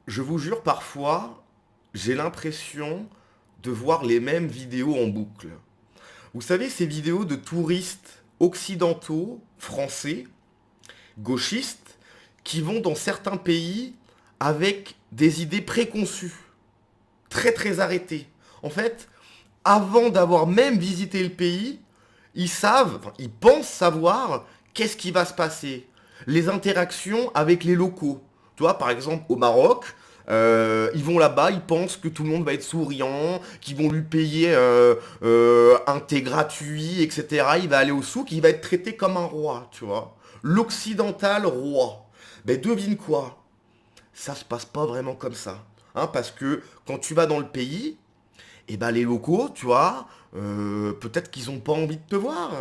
Je vous jure, parfois, j'ai l'impression de voir les mêmes vidéos en boucle. Vous savez, ces vidéos de touristes occidentaux, français, gauchistes, qui vont dans certains pays avec des idées préconçues, très très arrêtées. En fait, avant d'avoir même visité le pays, ils savent, enfin, ils pensent savoir qu'est-ce qui va se passer. Les interactions avec les locaux. Tu vois, par exemple, au Maroc, ils vont là-bas, ils pensent que tout le monde va être souriant, qu'ils vont lui payer un thé gratuit, etc. Il va aller au souk, il va être traité comme un roi, tu vois. L'occidental roi. Ben devine quoi? Ça se passe pas vraiment comme ça. Hein, parce que quand tu vas dans le pays, et ben les locaux, tu vois, peut-être qu'ils ont pas envie de te voir.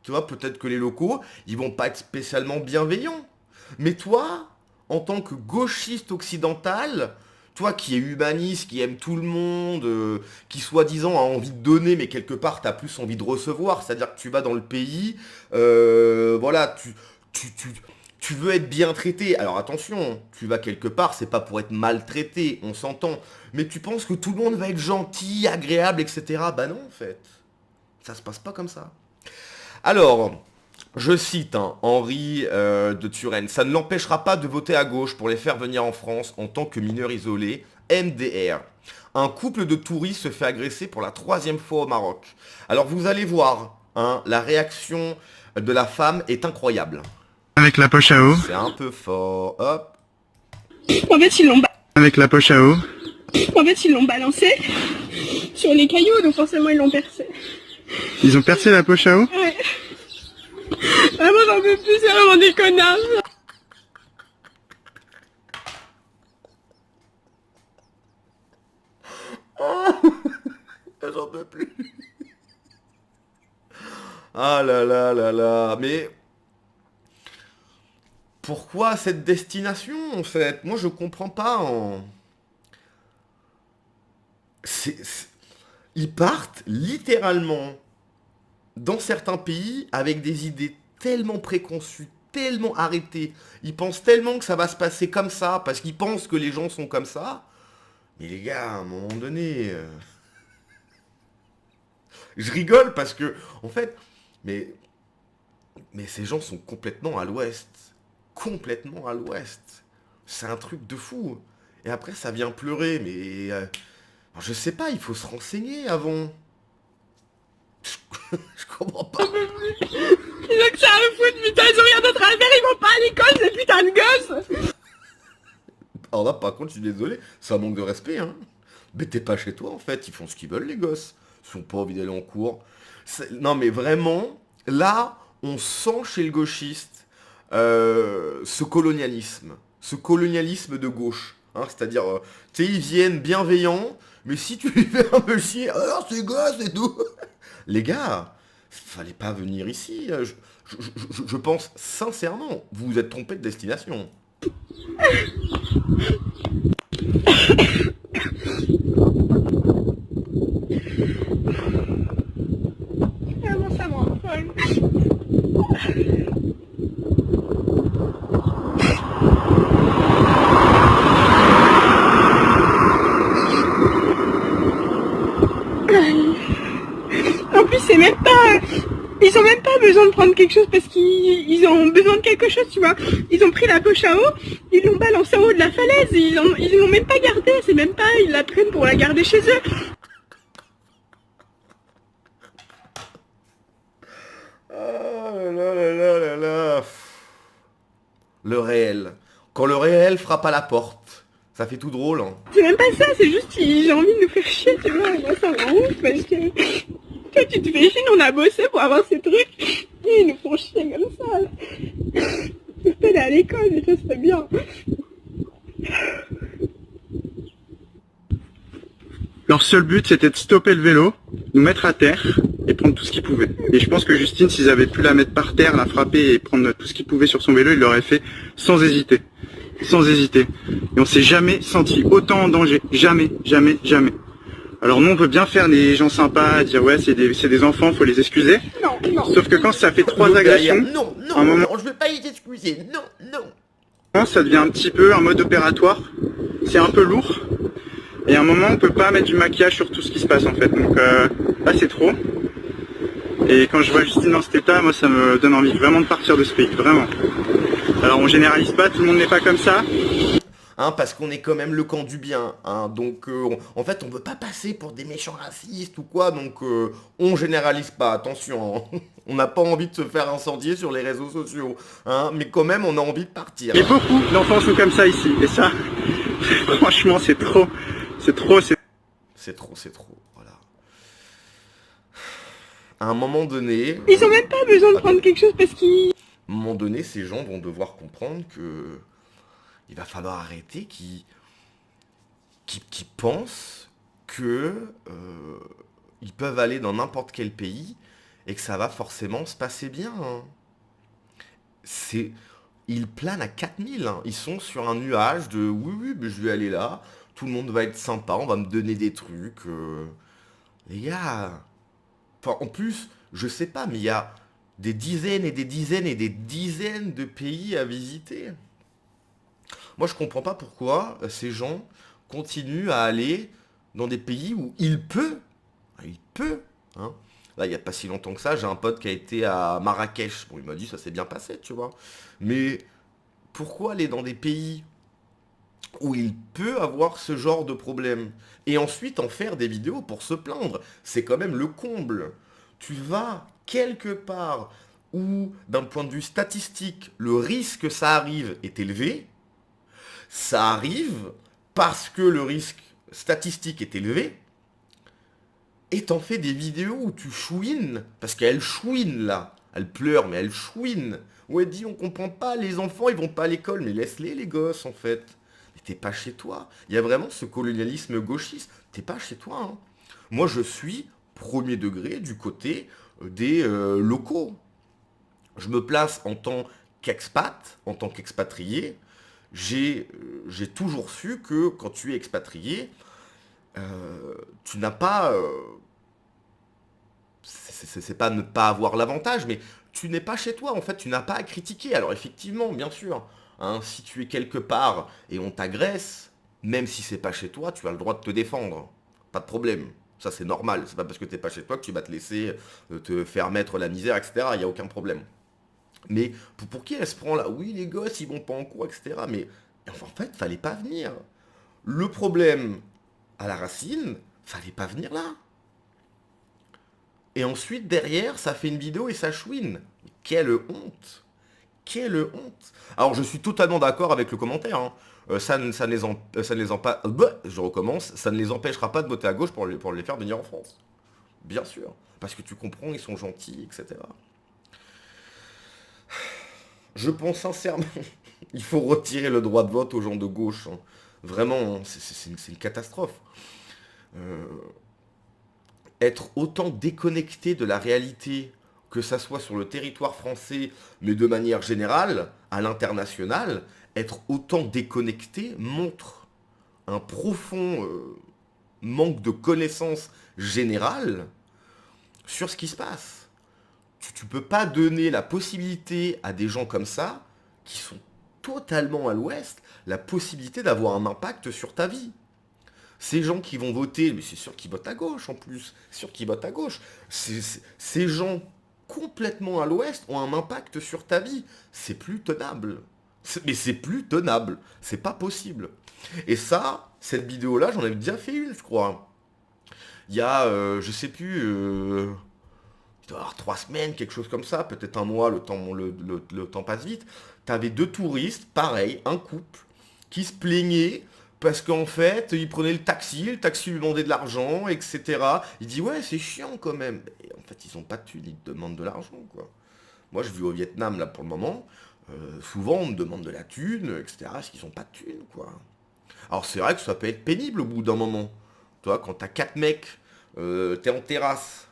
Tu vois, peut-être que les locaux, ils vont pas être spécialement bienveillants. Mais toi, en tant que gauchiste occidental, toi qui es humaniste, qui aime tout le monde, qui soi-disant a envie de donner, mais quelque part t'as plus envie de recevoir, c'est-à-dire que tu vas dans le pays, voilà, tu, tu, tu veux être bien traité. Alors attention, tu vas quelque part, c'est pas pour être maltraité, on s'entend. Mais tu penses que tout le monde va être gentil, agréable, etc. Bah non, en fait. Ça se passe pas comme ça. Alors, je cite Henri de Turenne, ça ne l'empêchera pas de voter à gauche pour les faire venir en France en tant que mineurs isolés, MDR. Un couple de touristes se fait agresser pour la troisième fois au Maroc. Alors vous allez voir, la réaction de la femme est incroyable. Avec la poche à eau. C'est un peu fort. Hop. En fait, ils l'ont Avec la poche à eau. ils l'ont balancé sur les cailloux, donc forcément ils l'ont percé. Ils ont percé la poche à eau. Ouais. Vraiment, j'en peux plus, c'est vraiment des connards. J'en peux plus. Ah là là là là. Mais pourquoi cette destination en fait? Moi je comprends pas. Ils partent littéralement dans certains pays avec des idées tellement préconçues, tellement arrêtées. Ils pensent tellement que ça va se passer comme ça parce qu'ils pensent que les gens sont comme ça. Mais les gars, à un moment donné, je rigole parce que, en fait, mais, mais ces gens sont complètement à l'ouest. Complètement à l'ouest. C'est un truc de fou. Et après, ça vient pleurer, mais je sais pas, il faut se renseigner avant. Je comprends pas. Ils ont que ça à foutre, putain, ils ont rien d'autre à faire, ils vont pas à l'école, ces putains de gosses. Alors là, par contre, je suis désolé, c'est un manque de respect, hein. Mais t'es pas chez toi, en fait, ils font ce qu'ils veulent, les gosses. Ils ont pas envie d'aller en cours. Non, mais vraiment, là, on sent chez le gauchiste ce colonialisme de gauche. Hein, c'est-à-dire, tu sais, ils viennent bienveillants, mais si tu les fais un peu chier, alors c'est gosse et tout. Les gars, fallait pas venir ici. Je pense sincèrement, vous vous êtes trompé de destination. Vraiment, ça me rend folle. En plus, c'est même pas... Ils ont même pas besoin de prendre quelque chose parce qu'ils ont besoin de quelque chose, tu vois. Ils ont pris la poche à eau, ils l'ont balancée en haut de la falaise, ils l'ont même pas gardée, c'est même pas... Ils la prennent pour la garder chez eux. Ah là là là là là. Le réel. Quand le réel frappe à la porte, ça fait tout drôle, hein. C'est même pas ça, c'est juste que j'ai envie de nous faire chier, tu vois. Moi, ça me rend ouf parce que... Toi, tu te fais chier, nous, on a bossé pour avoir ces trucs. Et ils nous font chier comme ça. Je peux aller à l'école, mais ça serait bien. Leur seul but, c'était de stopper le vélo, nous mettre à terre et prendre tout ce qu'ils pouvaient. Et je pense que Justine, s'ils avaient pu la mettre par terre, la frapper et prendre tout ce qu'ils pouvaient sur son vélo, ils l'auraient fait sans hésiter. Sans hésiter. Et on s'est jamais senti autant en danger. Jamais, jamais, jamais. Alors nous, on peut bien faire les gens sympas, dire ouais, c'est des enfants, faut les excuser. Non, non. Sauf que quand ça fait 3 L'autre agressions, derrière, non, non, un moment, non, je veux pas y excuser. Non, non. ça devient un petit peu un mode opératoire. c'est un peu lourd. Et à un moment, on peut pas mettre du maquillage sur tout ce qui se passe en fait. Donc là, c'est trop. Et quand je vois Justine dans cet état, moi, ça me donne envie vraiment de partir de ce pays, vraiment. Alors, on généralise pas, tout le monde n'est pas comme ça. Hein, parce qu'on est quand même le camp du bien. Hein, donc, en fait, on veut pas passer pour des méchants racistes ou quoi. Donc, on généralise pas. Attention, hein. On n'a pas envie de se faire incendier sur les réseaux sociaux. Hein, mais quand même, on a envie de partir. Mais beaucoup d'enfants sont comme ça ici. Et ça, franchement, c'est trop. C'est trop, c'est... C'est trop. Voilà. À un moment donné... Ils ont même pas besoin de prendre quelque chose parce qu'ils... À un moment donné, ces gens vont devoir comprendre que... Il va falloir arrêter qui pensent que ils peuvent aller dans n'importe quel pays et que ça va forcément se passer bien. Hein. Ils planent à 4000. Hein. Ils sont sur un nuage de oui, mais je vais aller là, tout le monde va être sympa, on va me donner des trucs. Les gars, enfin, en plus, je sais pas, mais il y a des dizaines et des dizaines et des dizaines de pays à visiter. Moi, je comprends pas pourquoi ces gens continuent à aller dans des pays où il peut, hein. Là, il n'y a pas si longtemps que ça, j'ai un pote qui a été à Marrakech. Bon, il m'a dit ça s'est bien passé, tu vois. Mais pourquoi aller dans des pays où il peut avoir ce genre de problème et ensuite en faire des vidéos pour se plaindre? C'est quand même le comble. Tu vas quelque part où, d'un point de vue statistique, le risque que ça arrive est élevé. Ça arrive parce que le risque statistique est élevé, et t'en fais des vidéos où tu chouines, parce qu'elle chouine là, elle pleure mais elle chouine. Où elle dit on comprend pas, les enfants ils vont pas à l'école, mais laisse-les les gosses en fait. Mais t'es pas chez toi. Il y a vraiment ce colonialisme gauchiste, t'es pas chez toi. Hein. Moi je suis premier degré du côté des locaux. Je me place en tant qu'expat, en tant qu'expatrié. J'ai toujours su que quand tu es expatrié, tu n'as pas... c'est pas ne pas avoir l'avantage, mais tu n'es pas chez toi, en fait, tu n'as pas à critiquer. Alors effectivement, bien sûr, hein, si tu es quelque part et on t'agresse, même si c'est pas chez toi, tu as le droit de te défendre. Pas de problème. Ça c'est normal, c'est pas parce que t'es pas chez toi que tu vas te laisser te faire mettre la misère, etc. Il n'y a aucun problème. Mais pour qui elle se prend là? Oui, les gosses, ils vont pas en cours, etc. Mais enfin, en fait, fallait pas venir. Le problème, à la racine, fallait pas venir là. Et ensuite, derrière, ça fait une vidéo et ça chouine. Quelle honte! Quelle honte! Alors, je suis totalement d'accord avec le commentaire. Hein. Ça ne les je recommence. Ça ne les empêchera pas de voter à gauche pour les faire venir en France. Bien sûr. Parce que tu comprends, ils sont gentils, etc. Je pense sincèrement, il faut retirer le droit de vote aux gens de gauche. Hein. Vraiment, c'est une catastrophe. Être autant déconnecté de la réalité, que ça soit sur le territoire français, mais de manière générale, à l'international, être autant déconnecté montre un profond manque de connaissance générale sur ce qui se passe. Tu peux pas donner la possibilité à des gens comme ça, qui sont totalement à l'ouest, la possibilité d'avoir un impact sur ta vie. Ces gens qui vont voter, mais c'est sûr qu'ils votent à gauche en plus, c'est sûr qu'ils votent à gauche. Ces gens complètement à l'ouest ont un impact sur ta vie. C'est plus tenable. Mais c'est plus tenable. C'est pas possible. Et ça, cette vidéo-là, j'en avais déjà fait une, je crois. Il y a, je sais plus, il doit y avoir 3 semaines, quelque chose comme ça, peut-être un mois, le temps passe vite. T'avais 2 touristes, pareil, un couple, qui se plaignaient parce qu'en fait, il prenait le taxi lui demandait de l'argent, etc. Il dit ouais, c'est chiant quand même. Et en fait, ils ont pas de thunes, ils te demandent de l'argent, quoi. Moi, je vis au Vietnam, là, pour le moment. Souvent, on me demande de la thune, etc. Parce qu'ils ont pas de thune, quoi. Alors, c'est vrai que ça peut être pénible au bout d'un moment. Tu vois, quand t'as 4 mecs, t'es en terrasse,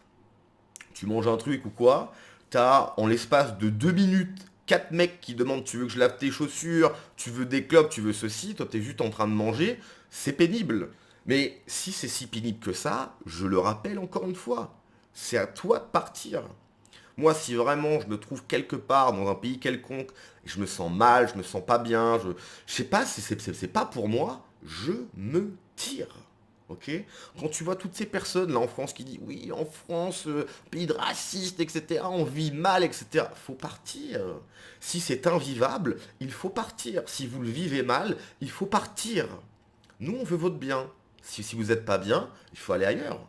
tu manges un truc ou quoi, t'as, en l'espace de 2 minutes, 4 mecs qui demandent tu veux que je lave tes chaussures, tu veux des clopes, tu veux ceci, toi t'es juste en train de manger, c'est pénible. Mais si c'est si pénible que ça, je le rappelle encore une fois, c'est à toi de partir. Moi, si vraiment je me trouve quelque part dans un pays quelconque, et je me sens mal, je me sens pas bien, je sais pas si c'est pas pour moi, je me tire. Ok. Quand tu vois toutes ces personnes là en France qui disent oui, en France, pays de racistes, etc., on vit mal, etc., faut partir. Si c'est invivable, il faut partir. Si vous le vivez mal, il faut partir. Nous, on veut votre bien. Si vous n'êtes pas bien, il faut aller ailleurs.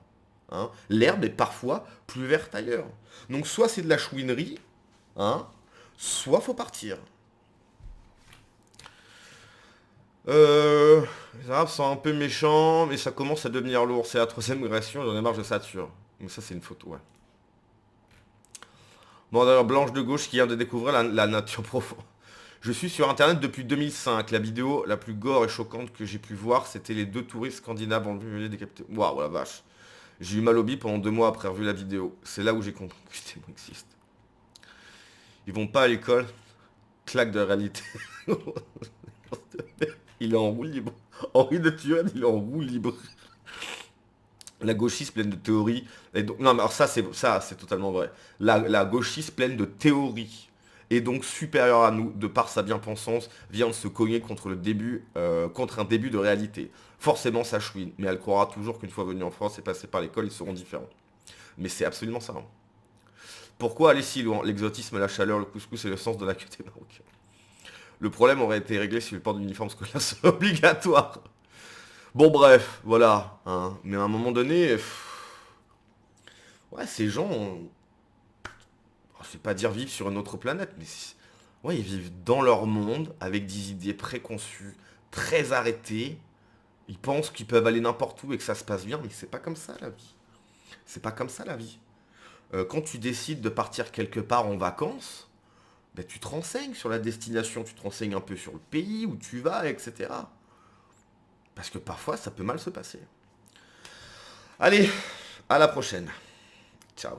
Hein. L'herbe est parfois plus verte ailleurs. Donc soit c'est de la chouinerie, hein, soit faut partir. Les Arabes sont un peu méchants, mais ça commence à devenir lourd. C'est la troisième migration, j'en ai marre de Saturne. Mais ça, c'est une photo, ouais. Bon, d'ailleurs, Blanche de Gauche qui vient de découvrir la nature profonde. Je suis sur Internet depuis 2005. La vidéo la plus gore et choquante que j'ai pu voir, c'était les 2 touristes scandinaves en vue décapités. Waouh, la vache. J'ai eu mal au bide pendant 2 mois après avoir vu la vidéo. C'est là où j'ai compris que c'était moi existe. Ils vont pas à l'école. Claque de réalité. Il est en roue libre. Henri de Turenne, il est en roue libre. La gauchiste pleine de théories. Et donc, non, mais alors ça, c'est totalement vrai. La gauchiste pleine de théories. Et donc supérieure à nous, de par sa bien-pensance, vient de se cogner contre un début de réalité. Forcément, ça chouine. Mais elle croira toujours qu'une fois venue en France et passée par l'école, ils seront différents. Mais c'est absolument ça. Hein. Pourquoi aller si loin? L'exotisme, la chaleur, le couscous et le sens de la queue des Marocains. Le problème aurait été réglé si le port d'uniforme scolaire serait obligatoire. Bon bref, voilà. Hein. Mais à un moment donné, ouais, ces gens, je vais pas dire vivent sur une autre planète, mais ouais, ils vivent dans leur monde avec des idées préconçues, très arrêtées. Ils pensent qu'ils peuvent aller n'importe où et que ça se passe bien, mais c'est pas comme ça la vie. C'est pas comme ça la vie. Quand tu décides de partir quelque part en vacances, ben, tu te renseignes sur la destination, tu te renseignes un peu sur le pays où tu vas, etc. Parce que parfois, ça peut mal se passer. Allez, à la prochaine. Ciao.